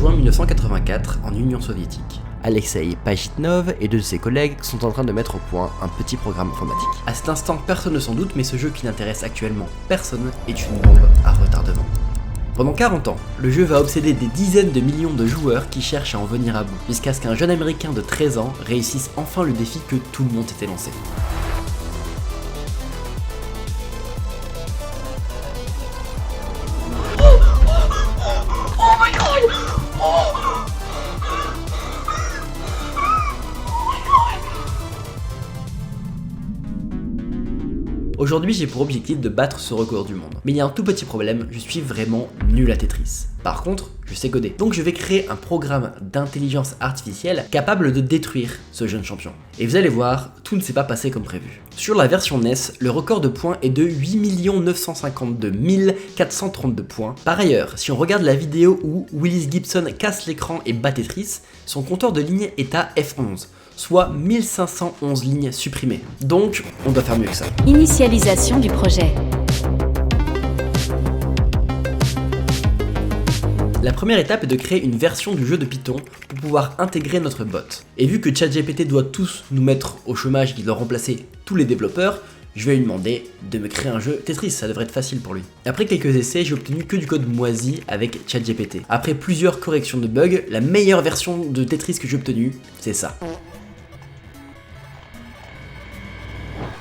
juin 1984 en Union soviétique. Alexei Pajitnov et deux de ses collègues sont en train de mettre au point un petit programme informatique. À cet instant, personne ne s'en doute, mais ce jeu qui n'intéresse actuellement personne est une bombe à retardement. Pendant 40 ans, le jeu va obséder des dizaines de millions de joueurs qui cherchent à en venir à bout, jusqu'à ce qu'un jeune américain de 13 ans réussisse enfin le défi que tout le monde s'était lancé. Aujourd'hui, j'ai pour objectif de battre ce record du monde. Mais il y a un tout petit problème, je suis vraiment nul à Tetris. Par contre, je sais coder. Donc je vais créer un programme d'intelligence artificielle capable de détruire ce jeune champion. Et vous allez voir, tout ne s'est pas passé comme prévu. Sur la version NES, le record de points est de 8 952 432 points. Par ailleurs, si on regarde la vidéo où Willis Gibson casse l'écran et bat Tetris, son compteur de lignes est à F11. Soit 1511 lignes supprimées. Donc, on doit faire mieux que ça. Initialisation du projet. La première étape est de créer une version du jeu de Python pour pouvoir intégrer notre bot. Et vu que ChatGPT doit tous nous mettre au chômage et qu'il doit remplacer tous les développeurs, je vais lui demander de me créer un jeu Tetris, ça devrait être facile pour lui. Après quelques essais, j'ai obtenu que du code moisi avec ChatGPT. Après plusieurs corrections de bugs, la meilleure version de Tetris que j'ai obtenue, c'est ça.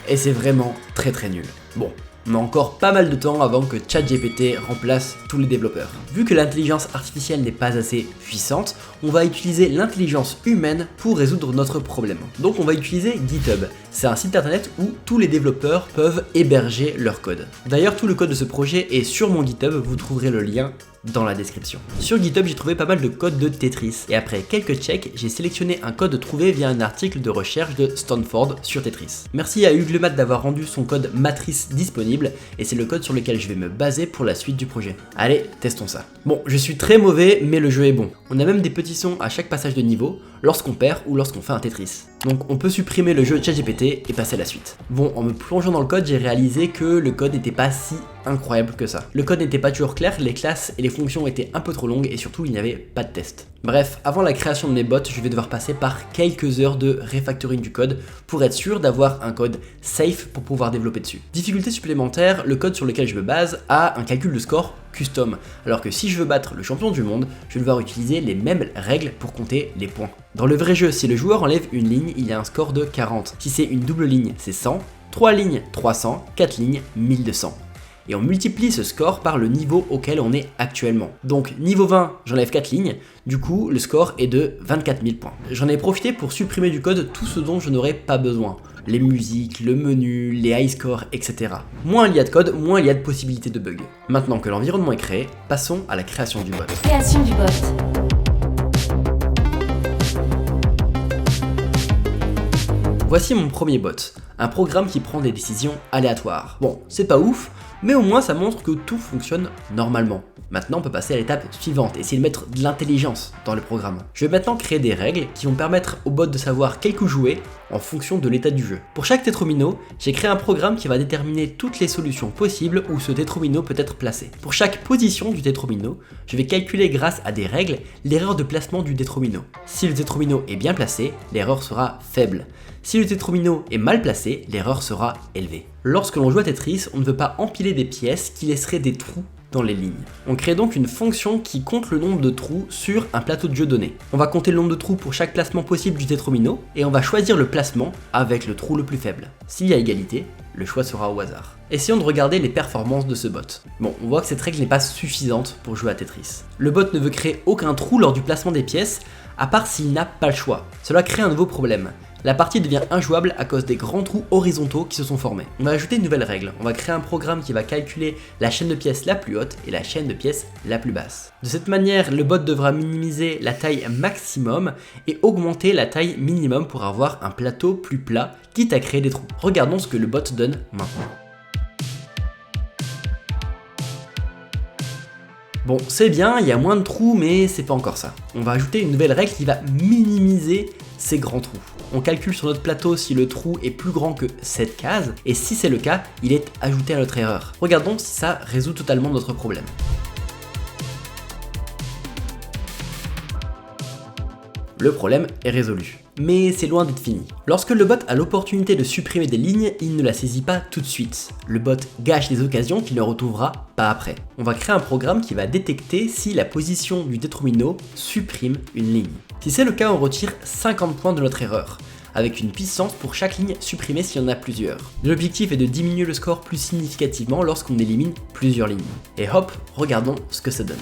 Et c'est vraiment très nul. Bon, on a encore pas mal de temps avant que ChatGPT remplace tous les développeurs. Vu que l'intelligence artificielle n'est pas assez puissante, on va utiliser l'intelligence humaine pour résoudre notre problème. Donc on va utiliser GitHub. C'est un site internet où tous les développeurs peuvent héberger leur code. D'ailleurs, tout le code de ce projet est sur mon GitHub, vous trouverez le lien dans la description. Sur GitHub, j'ai trouvé pas mal de codes de Tetris et après quelques checks, j'ai sélectionné un code trouvé via un article de recherche de Stanford sur Tetris. Merci à Hugues Lemat d'avoir rendu son code matrice disponible et c'est le code sur lequel je vais me baser pour la suite du projet. Allez, testons ça. Bon, je suis très mauvais, mais le jeu est bon. On a même des petits sons à chaque passage de niveau, lorsqu'on perd ou lorsqu'on fait un Tetris. Donc on peut supprimer le jeu ChatGPT et passer à la suite. Bon, en me plongeant dans le code, j'ai réalisé que le code n'était pas si incroyable que ça. Le code n'était pas toujours clair, les classes et les fonctions étaient un peu trop longues et surtout il n'y avait pas de test. Bref, avant la création de mes bots, je vais devoir passer par quelques heures de refactoring du code pour être sûr d'avoir un code safe pour pouvoir développer dessus. Difficulté supplémentaire, le code sur lequel je me base a un calcul de score custom, alors que si je veux battre le champion du monde, je vais devoir utiliser les mêmes règles pour compter les points. Dans le vrai jeu, si le joueur enlève une ligne, il a un score de 40. Si c'est une double ligne, c'est 100, 3 lignes, 300, 4 lignes, 1200. Et on multiplie ce score par le niveau auquel on est actuellement. Donc niveau 20, j'enlève 4 lignes, du coup le score est de 24 000 points. J'en ai profité pour supprimer du code tout ce dont je n'aurais pas besoin. Les musiques, le menu, les high scores, etc. Moins il y a de code, moins il y a de possibilités de bugs. Maintenant que l'environnement est créé, passons à la création du bot. Création du bot. Voici mon premier bot, un programme qui prend des décisions aléatoires. Bon, c'est pas ouf, mais au moins ça montre que tout fonctionne normalement. Maintenant on peut passer à l'étape suivante, essayer de mettre de l'intelligence dans le programme. Je vais maintenant créer des règles qui vont permettre au bot de savoir quel coup jouer en fonction de l'état du jeu. Pour chaque tétromino, j'ai créé un programme qui va déterminer toutes les solutions possibles où ce tétromino peut être placé. Pour chaque position du tétromino, je vais calculer grâce à des règles l'erreur de placement du tétromino. Si le tétromino est bien placé, l'erreur sera faible. Si le tétromino est mal placé, l'erreur sera élevée. Lorsque l'on joue à Tetris, on ne veut pas empiler des pièces qui laisseraient des trous dans les lignes. On crée donc une fonction qui compte le nombre de trous sur un plateau de jeu donné. On va compter le nombre de trous pour chaque placement possible du tétromino et on va choisir le placement avec le trou le plus faible. S'il y a égalité, le choix sera au hasard. Essayons de regarder les performances de ce bot. Bon, on voit que cette règle n'est pas suffisante pour jouer à Tetris. Le bot ne veut créer aucun trou lors du placement des pièces, à part s'il n'a pas le choix. Cela crée un nouveau problème. La partie devient injouable à cause des grands trous horizontaux qui se sont formés. On va ajouter une nouvelle règle, on va créer un programme qui va calculer la chaîne de pièces la plus haute et la chaîne de pièces la plus basse. De cette manière, le bot devra minimiser la taille maximum et augmenter la taille minimum pour avoir un plateau plus plat, quitte à créer des trous. Regardons ce que le bot donne maintenant. Bon, c'est bien, il y a moins de trous, mais c'est pas encore ça. On va ajouter une nouvelle règle qui va minimiser ces grands trous. On calcule sur notre plateau si le trou est plus grand que cette case, et si c'est le cas, il est ajouté à notre erreur. Regardons si ça résout totalement notre problème. le problème est résolu. Mais c'est loin d'être fini. Lorsque le bot a l'opportunité de supprimer des lignes, il ne la saisit pas tout de suite. Le bot gâche des occasions qu'il ne retrouvera pas après. On va créer un programme qui va détecter si la position du tétromino supprime une ligne. Si c'est le cas, on retire 50 points de notre erreur, avec une puissance pour chaque ligne supprimée s'il y en a plusieurs. L'objectif est de diminuer le score plus significativement lorsqu'on élimine plusieurs lignes. Et hop, regardons ce que ça donne.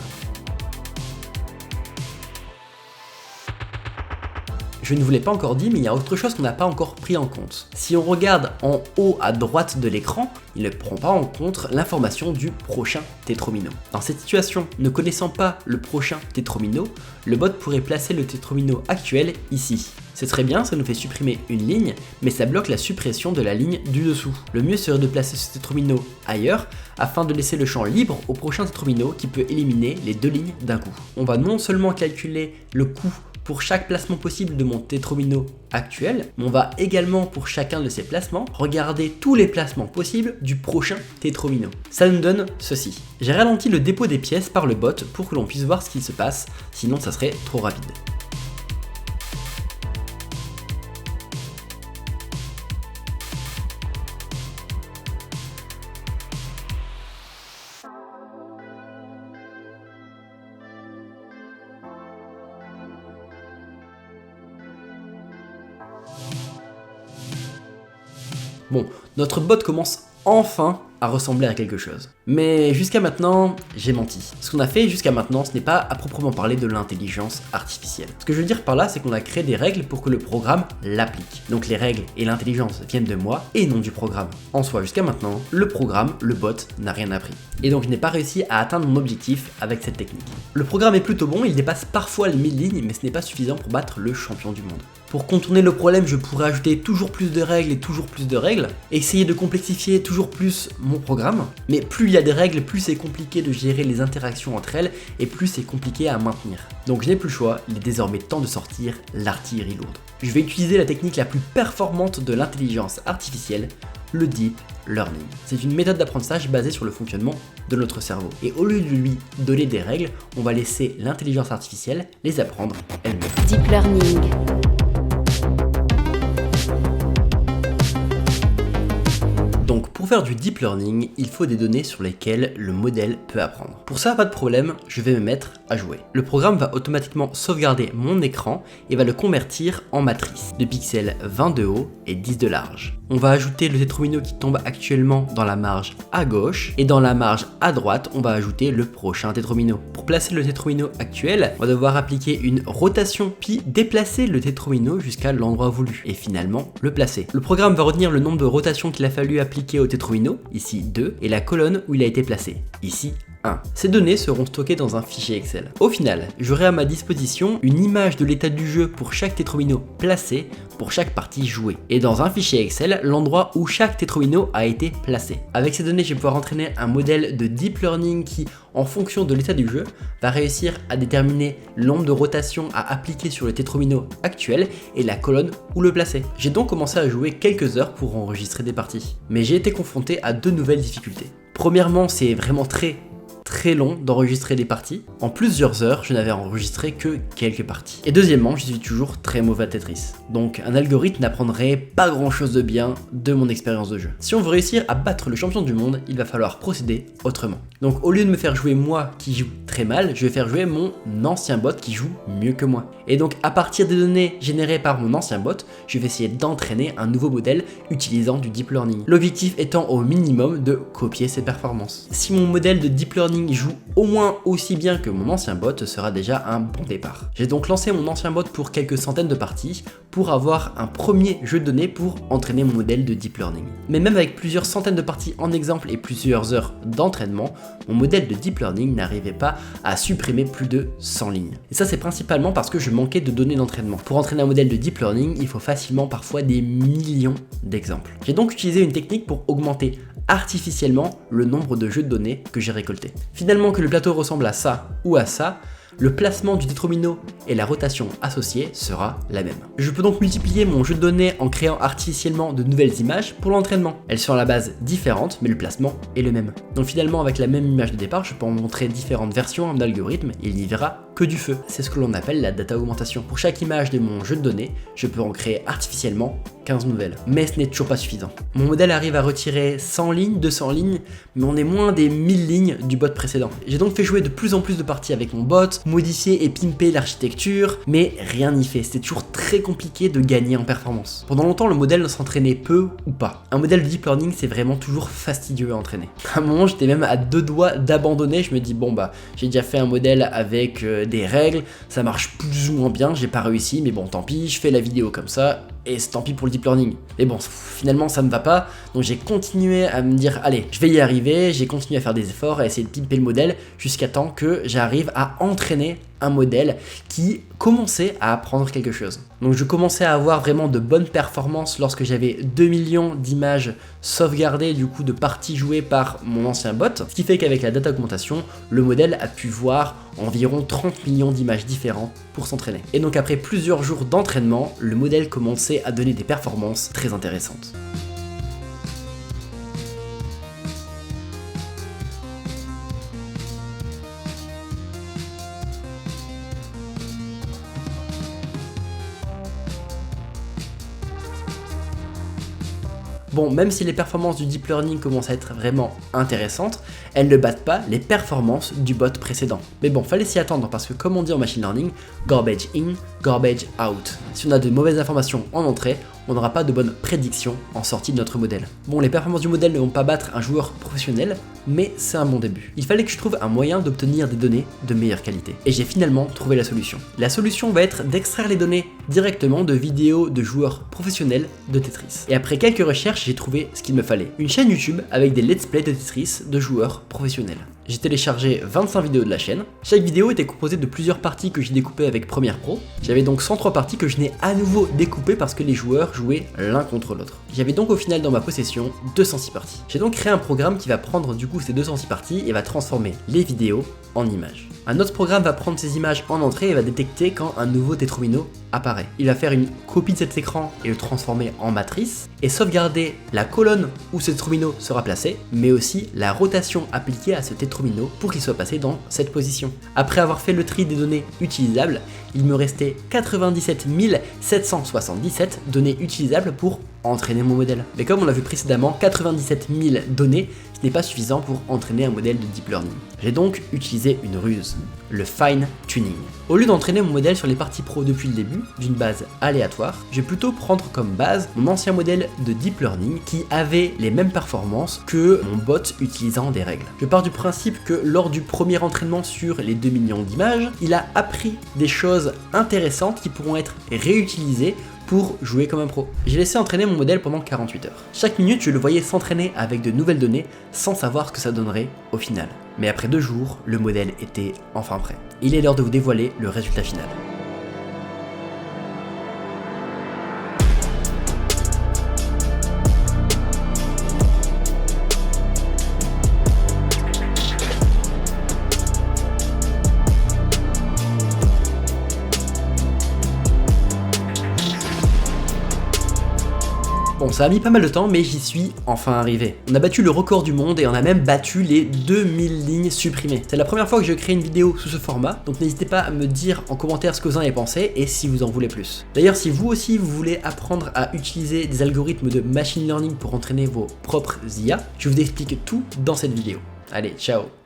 Je ne vous l'ai pas encore dit, mais il y a autre chose qu'on n'a pas encore pris en compte. Si on regarde en haut à droite de l'écran, il ne prend pas en compte l'information du prochain tétromino. Dans cette situation, ne connaissant pas le prochain tétromino, le bot pourrait placer le tétromino actuel ici. C'est très bien, ça nous fait supprimer une ligne, mais ça bloque la suppression de la ligne du dessous. Le mieux serait de placer ce tétromino ailleurs, afin de laisser le champ libre au prochain tétromino qui peut éliminer les deux lignes d'un coup. On va non seulement calculer le coût pour chaque placement possible de mon tétromino actuel, mais on va également pour chacun de ces placements regarder tous les placements possibles du prochain tétromino. Ça nous donne ceci. J'ai ralenti le dépôt des pièces par le bot pour que l'on puisse voir ce qui se passe, sinon ça serait trop rapide. Bon, notre bot commence enfin à ressembler à quelque chose. Mais jusqu'à maintenant, j'ai menti. Ce qu'on a fait jusqu'à maintenant, ce n'est pas à proprement parler de l'intelligence artificielle. Ce que je veux dire par là, c'est qu'on a créé des règles pour que le programme l'applique. Donc les règles et l'intelligence viennent de moi et non du programme. En soi, jusqu'à maintenant, le programme, le bot, n'a rien appris. Et donc je n'ai pas réussi à atteindre mon objectif avec cette technique. Le programme est plutôt bon, il dépasse parfois les 1000 lignes, mais ce n'est pas suffisant pour battre le champion du monde. Pour contourner le problème, je pourrais ajouter toujours plus de règles et toujours plus de règles, essayer de complexifier toujours plus mon programme, mais plus il y a des règles, plus c'est compliqué de gérer les interactions entre elles et plus c'est compliqué à maintenir. Donc je n'ai plus le choix, il est désormais temps de sortir l'artillerie lourde. Je vais utiliser la technique la plus performante de l'intelligence artificielle, le deep learning. C'est une méthode d'apprentissage basée sur le fonctionnement de notre cerveau. Et au lieu de lui donner des règles, on va laisser l'intelligence artificielle les apprendre elle-même. Deep learning. Donc pour faire du deep learning, il faut des données sur lesquelles le modèle peut apprendre. Pour ça, pas de problème, je vais me mettre à jouer. Le programme va automatiquement sauvegarder mon écran et va le convertir en matrice de pixels 20 de haut et 10 de large. On va ajouter le tétromino qui tombe actuellement dans la marge à gauche et dans la marge à droite, on va ajouter le prochain tétromino. Pour placer le tétromino actuel, on va devoir appliquer une rotation puis déplacer le tétromino jusqu'à l'endroit voulu et finalement le placer. Le programme va retenir le nombre de rotations qu'il a fallu appliquer au tétromino, ici 2, et la colonne où il a été placé, ici 1. Ces données seront stockées dans un fichier Excel. Au final, j'aurai à ma disposition une image de l'état du jeu pour chaque tétromino placé, pour chaque partie jouée. Et dans un fichier Excel, l'endroit où chaque tétromino a été placé. Avec ces données, je vais pouvoir entraîner un modèle de deep learning qui, en fonction de l'état du jeu, va réussir à déterminer le nombre de rotations à appliquer sur le tétromino actuel et la colonne où le placer. J'ai donc commencé à jouer quelques heures pour enregistrer des parties. Mais j'ai été confronté à deux nouvelles difficultés. Premièrement, c'est vraiment très long d'enregistrer des parties. En plusieurs heures, je n'avais enregistré que quelques parties. Et deuxièmement, je suis toujours très mauvais à Tetris. Donc un algorithme n'apprendrait pas grand chose de bien de mon expérience de jeu. Si on veut réussir à battre le champion du monde, il va falloir procéder autrement. Donc au lieu de me faire jouer moi qui joue très mal, je vais faire jouer mon ancien bot qui joue mieux que moi. Et donc à partir des données générées par mon ancien bot, je vais essayer d'entraîner un nouveau modèle utilisant du deep learning. L'objectif étant au minimum de copier ses performances. Si mon modèle de deep learning joue au moins aussi bien que mon ancien bot, ce sera déjà un bon départ. J'ai donc lancé mon ancien bot pour quelques centaines de parties pour avoir un premier jeu de données pour entraîner mon modèle de deep learning. Mais même avec plusieurs centaines de parties en exemple et plusieurs heures d'entraînement, mon modèle de deep learning n'arrivait pas à supprimer plus de 100 lignes. Et ça, c'est principalement parce que je manquais de données d'entraînement. Pour entraîner un modèle de deep learning, il faut facilement parfois des millions d'exemples. J'ai donc utilisé une technique pour augmenter artificiellement le nombre de jeux de données que j'ai récoltés. Finalement, que le plateau ressemble à ça ou à ça, le placement du tétromino et la rotation associée sera la même. Je peux donc multiplier mon jeu de données en créant artificiellement de nouvelles images pour l'entraînement. Elles sont à la base différentes, mais le placement est le même. Donc finalement, avec la même image de départ, je peux en montrer différentes versions d'algorithme et il n'y verra que du feu. C'est ce que l'on appelle la data augmentation. Pour chaque image de mon jeu de données, je peux en créer artificiellement 15 nouvelles. Mais ce n'est toujours pas suffisant. Mon modèle arrive à retirer 100 lignes, 200 lignes, mais on est moins des 1000 lignes du bot précédent. J'ai donc fait jouer de plus en plus de parties avec mon bot, modifier et pimper l'architecture, mais rien n'y fait. C'était toujours très compliqué de gagner en performance. Pendant longtemps, le modèle s'entraînait peu ou pas. Un modèle de deep learning, c'est vraiment toujours fastidieux à entraîner. À un moment, j'étais même à 2 doigts d'abandonner. Je me dis, bon bah, j'ai déjà fait un modèle avec des règles, ça marche plus ou moins bien, j'ai pas réussi, mais bon, tant pis, je fais la vidéo comme ça, et tant pis pour le deep learning. Mais bon, finalement, ça ne va pas, donc j'ai continué à me dire, allez, je vais y arriver, j'ai continué à faire des efforts, à essayer de pimper le modèle, jusqu'à temps que j'arrive à entraîner un modèle qui commençait à apprendre quelque chose. Donc je commençais à avoir vraiment de bonnes performances lorsque j'avais 2 millions d'images sauvegardées, du coup de parties jouées par mon ancien bot, ce qui fait qu'avec la data augmentation, le modèle a pu voir environ 30 millions d'images différentes pour s'entraîner. Et donc après plusieurs jours d'entraînement, le modèle commençait à donner des performances très intéressantes. Bon, même si les performances du deep learning commencent à être vraiment intéressantes, elles ne battent pas les performances du bot précédent. Mais bon, fallait s'y attendre parce que comme on dit en machine learning, garbage in, garbage out. Si on a de mauvaises informations en entrée, on n'aura pas de bonnes prédictions en sortie de notre modèle. Bon, les performances du modèle ne vont pas battre un joueur professionnel, mais c'est un bon début. Il fallait que je trouve un moyen d'obtenir des données de meilleure qualité. Et j'ai finalement trouvé la solution. La solution va être d'extraire les données directement de vidéos de joueurs professionnels de Tetris. Et après quelques recherches, j'ai trouvé ce qu'il me fallait. Une chaîne YouTube avec des let's play de Tetris de joueurs professionnels. J'ai téléchargé 25 vidéos de la chaîne. Chaque vidéo était composée de plusieurs parties que j'ai découpées avec Premiere Pro. J'avais donc 103 parties que je n'ai à nouveau découpées parce que les joueurs jouaient l'un contre l'autre. J'avais donc au final dans ma possession 206 parties. J'ai donc créé un programme qui va prendre du coup ces 206 parties et va transformer les vidéos en images. Un autre programme va prendre ces images en entrée et va détecter quand un nouveau tétromino apparaît. Il va faire une copie de cet écran et le transformer en matrice et sauvegarder la colonne où ce tétromino sera placé, mais aussi la rotation appliquée à ce tétromino pour qu'il soit passé dans cette position. Après avoir fait le tri des données utilisables, il me restait 97 777 données utilisables pour entraîner mon modèle. Mais comme on l'a vu précédemment, 97 000 données, ce n'est pas suffisant pour entraîner un modèle de deep learning. J'ai donc utilisé une ruse, le fine tuning. Au lieu d'entraîner mon modèle sur les parties pro depuis le début, d'une base aléatoire, je vais plutôt prendre comme base mon ancien modèle de deep learning qui avait les mêmes performances que mon bot utilisant des règles. Je pars du principe que lors du premier entraînement sur les 2 millions d'images, il a appris des choses intéressantes qui pourront être réutilisées pour jouer comme un pro. J'ai laissé entraîner mon modèle pendant 48 heures. Chaque minute, je le voyais s'entraîner avec de nouvelles données sans savoir ce que ça donnerait au final. Mais après 2 jours, le modèle était enfin prêt. Il est l'heure de vous dévoiler le résultat final. Bon, ça a mis pas mal de temps, mais j'y suis enfin arrivé. On a battu le record du monde et on a même battu les 2000 lignes supprimées. C'est la première fois que je crée une vidéo sous ce format, donc n'hésitez pas à me dire en commentaire ce que vous en avez pensé et si vous en voulez plus. D'ailleurs, si vous aussi vous voulez apprendre à utiliser des algorithmes de machine learning pour entraîner vos propres IA, je vous explique tout dans cette vidéo. Allez, ciao!